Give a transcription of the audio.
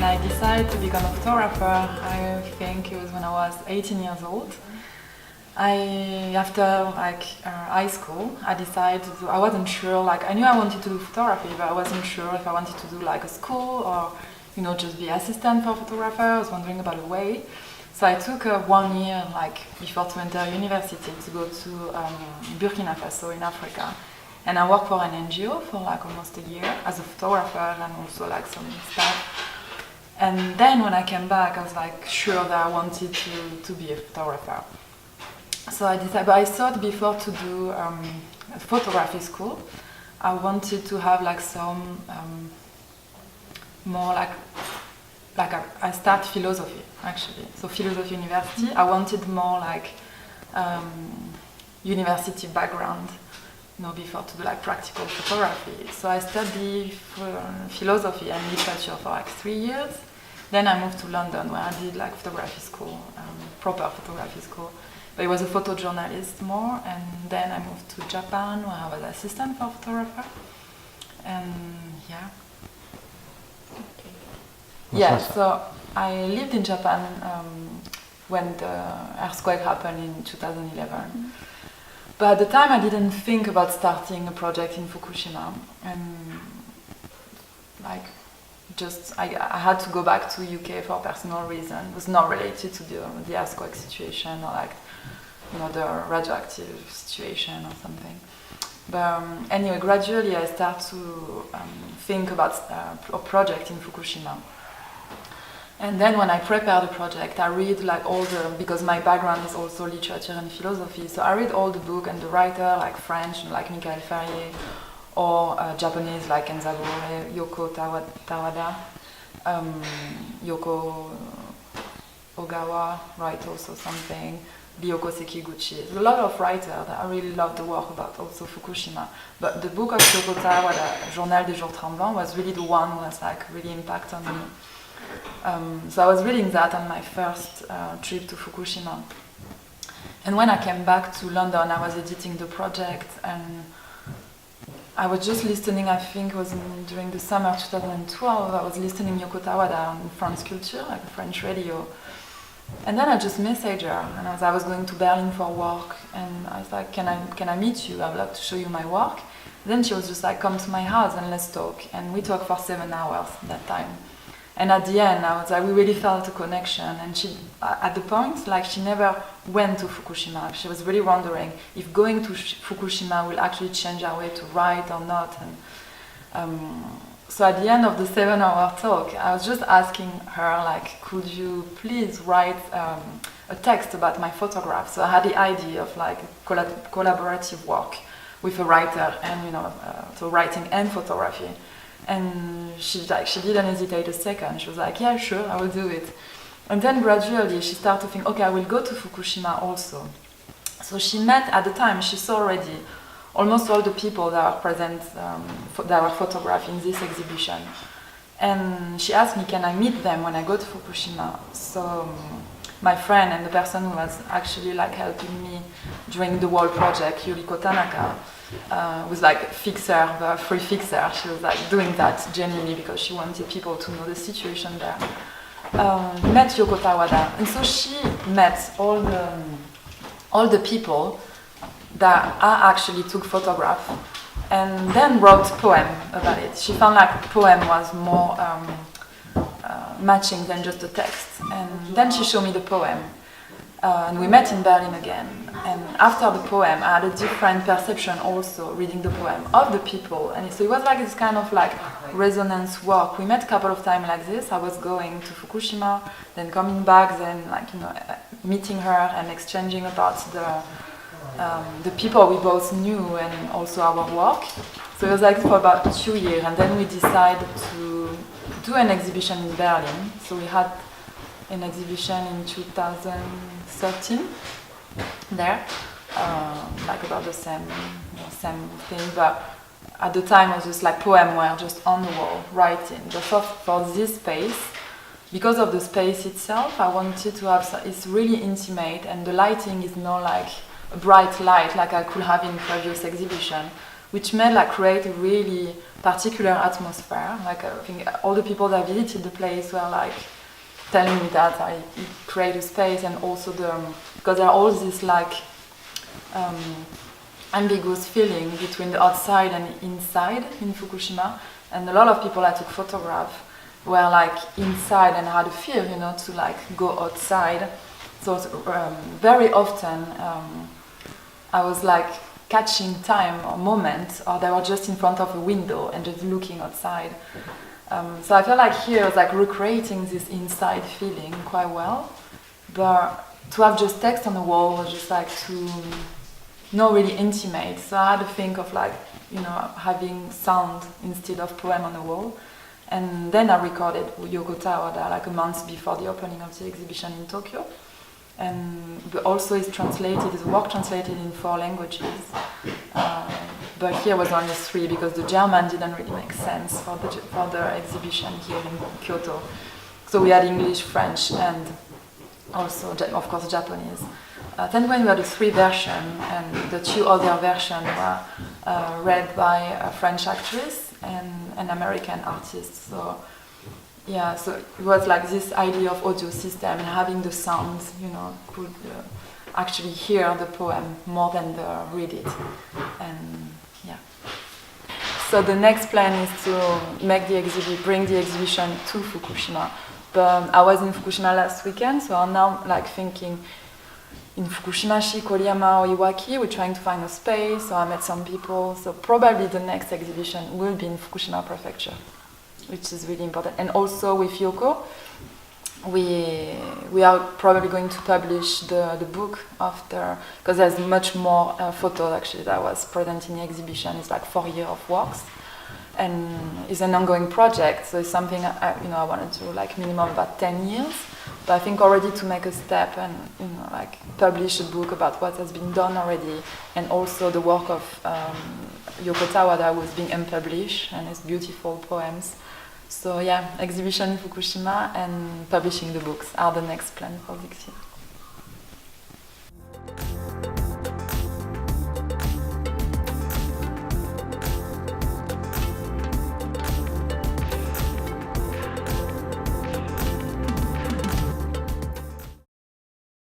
and I decided to become a photographer. I think it was when I was 18 years old. After high school, I decided to do, I wasn't sure, like I knew I wanted to do photography, but I wasn't sure if I wanted to do like a school or, you know, just be assistant for a photographer. I was wondering about a way. So I took 1 year, like before to enter university, to go to Burkina Faso in Africa. And I worked for an NGO for like almost a year as a photographer and also like some staff. And then when I came back, I was like sure that I wanted to be a photographer. So I decided, but I thought before to do a photography school, I wanted to have like some more like I start philosophy actually. So philosophy university, I wanted more like university background, you know, before to do like practical photography. So I studied philosophy and literature for like 3 years. Then I moved to London where I did like photography school, proper photography school. But it was a photojournalist more, and then I moved to Japan where I was assistant for photographer. And yeah. Okay. Yeah, so I lived in Japan when the earthquake happened in 2011. Mm-hmm. But at the time I didn't think about starting a project in Fukushima. And like just I had to go back to UK for a personal reason. It was not related to the earthquake situation or like, you know, the radioactive situation or something. But anyway, gradually I start to think about a project in Fukushima. And then when I prepare the project, I read like all because my background is also literature and philosophy, so I read all the book and the writer, like French, like Michael Ferrier, or Japanese, like Enzaburo, Yoko Tawada, Yoko Ogawa, write also something, Ryoko Sekiguchi. There's a lot of writers that I really love the work about also Fukushima. But the book of Yoko Tawada, Journal des Jours Tremblants, was really the one that was like really impact on me. So I was reading that on my first trip to Fukushima. And when I came back to London, I was editing the project and I was just listening, I think it was during the summer 2012, I was listening Yoko Tawada on France Culture, like a French radio. And then I just messaged her, and I was going to Berlin for work, and I was like, can I meet you? I would like to show you my work. Then she was just like, come to my house and let's talk. And we talked for 7 hours that time. And at the end, I was like, we really felt a connection. And she, at the point, like she never went to Fukushima. She was really wondering if going to Fukushima will actually change our way to write or not. And so at the end of the 7-hour talk, I was just asking her, like, could you please write a text about my photograph? So I had the idea of like collaborative work with a writer, and you know, so writing and photography. And she didn't hesitate a second. She was like, yeah, sure, I will do it. And then gradually she started to think, okay, I will go to Fukushima also. So she met, at the time, she saw already almost all the people that were present, that were photographed in this exhibition. And she asked me, can I meet them when I go to Fukushima? So my friend and the person who was actually like helping me during the whole project, Yuriko Tanaka, was like fixer, the free fixer. She was like doing that genuinely because she wanted people to know the situation there. Met Yoko Tawada, and so she met all the people that I actually took photographs, and then wrote poem about it. She found like poem was more matching than just the text, and then she showed me the poem. And we met in Berlin again, and after the poem I had a different perception also reading the poem of the people, and so it was like this kind of like resonance work. We met a couple of times like this. I was going to Fukushima, then coming back, then like, you know, meeting her and exchanging about the people we both knew and also our work. So it was like for about 2 years, and then we decided to do an exhibition in Berlin. So we had an exhibition in 2013 there, like about the same thing, but at the time it was just like poems were just on the wall, writing. But for this space, because of the space itself, I wanted to have, it's really intimate, and the lighting is not like a bright light like I could have in previous exhibition, which made like create a really particular atmosphere. Like I think all the people that visited the place were like telling me that I create a space, and also because there are all these like ambiguous feeling between the outside and inside in Fukushima, and a lot of people I took photographs were like inside and had a fear, to like go outside. So very often I was like catching time or moments, or they were just in front of a window and just looking outside. So I felt like here I was like recreating this inside feeling quite well, but to have just text on the wall was just like to not really intimate. So I had to think of like, having sound instead of poem on the wall. And then I recorded Yoko Tawada like a month before the opening of the exhibition in Tokyo. But also his work translated in 4 languages. But here was only 3 because the German didn't really make sense for the exhibition here in Kyoto. So we had English, French, and also, of course, Japanese. Then when we had the 3 versions, and the 2 other versions were read by a French actress and an American artist. So so it was like this idea of audio system and having the sounds, could actually hear the poem more than read it. And so the next plan is to bring the exhibition to Fukushima. But I was in Fukushima last weekend, so I'm now like thinking in Fukushima-shi, Koriyama, or Iwaki. We're trying to find a space, so I met some people. So probably the next exhibition will be in Fukushima Prefecture, which is really important. And also with Yoko, we are probably going to publish the book after, because there's much more photos actually that was present in the exhibition. It's like 4 years of works, and it's an ongoing project. So it's something I wanted to like minimum about 10 years. But I think already to make a step and like publish a book about what has been done already, and also the work of Yoko Tawada was being unpublished and his beautiful poems. So exhibition in Fukushima and publishing the books are the next plan for this year.